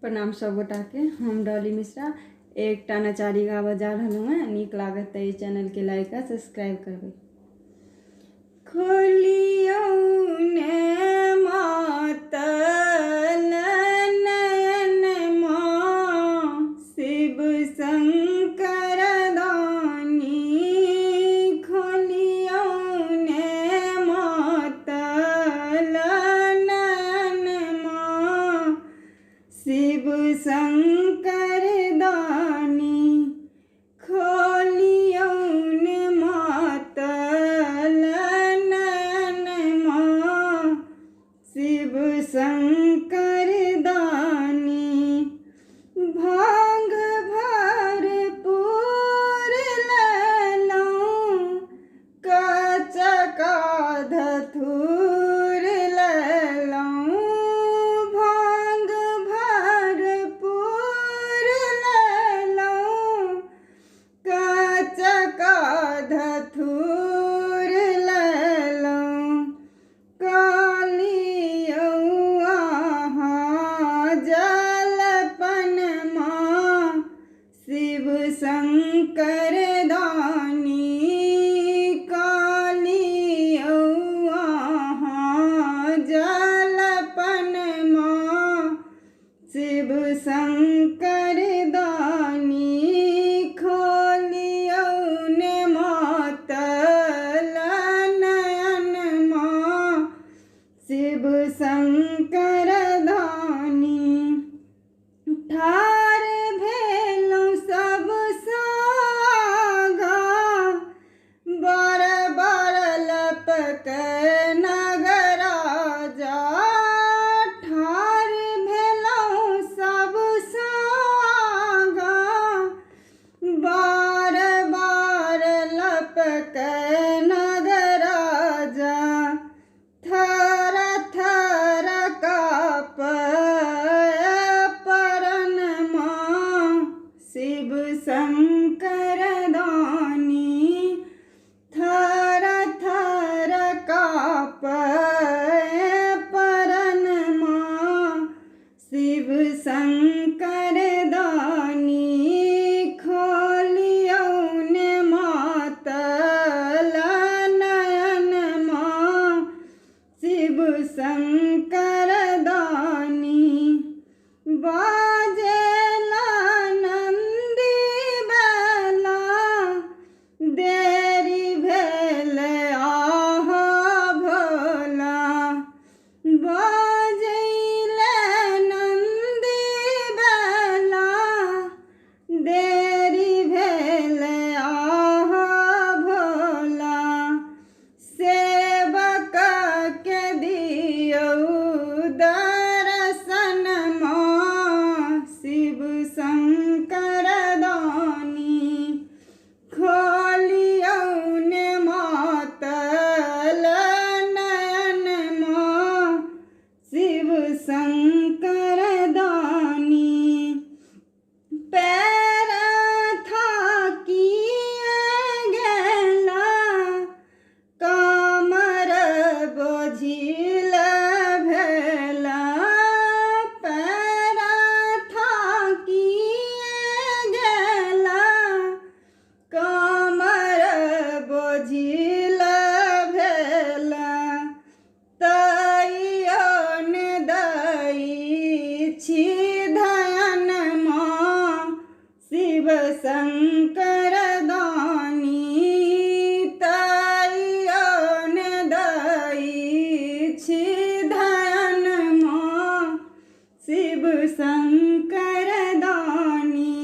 प्रणाम सब गोटा के। हम डॉली मिश्रा एकटा नचारी गाबऽ जा रहलहुँ हैं। नीक लागत तऽ ई चैनल के लाइक आ सब्सक्राइब करबै। खोलियौ ने मातल नयनमा शिव शंकर दानी, खोलियौ ने मातल नयनमा शिव शंकर दानी, खोलियौ ने मातल नयनमा शिव शंकर दानी। भांग भरपूर लेलहुँ कचका धतूर लेलहुँ, भांग भरपूर लेलहुँ कचका धतूर लेलहुँ। कालियौ अहाँ जलपनमा शिव शंकर दानी, कालियौ अहाँ जलपनमा शिव शंकर दानी, खोलियौ ने मातल नयनमा शिव शंकर दानी। ठाढ़ भेलहुँ सब सागा बड़ बड़ लपकै नगराजा, ठाढ़ भेलहुँ सब सागा बार बार लपकै नगराजा। थर थर काँपय परनमा शिव शंकर दानी, थर थर काँपय परनमा शिव शंकर दानी, खोलियौ ने मातल नयनमा शिव शंकर दानी। बाजेला नंदी बैला देरी भेल आहा भोला, बाजैले नंदी बैला देरी भेल आहा भोला। सेवक के दियौ दर्शनमा शिव शंकर दानी, खोलियौ ने मातल नयनमा शिव शंकर दानी। पैर थाकिए गेला कामर बोझिल भेला, पैर थाकिए गेला कामर बोझिल भेला। तैयो ने दै छी धयनमा शिव शंकर दानी, तैयो ने दै छी धयनमा शिव शंकर दानी।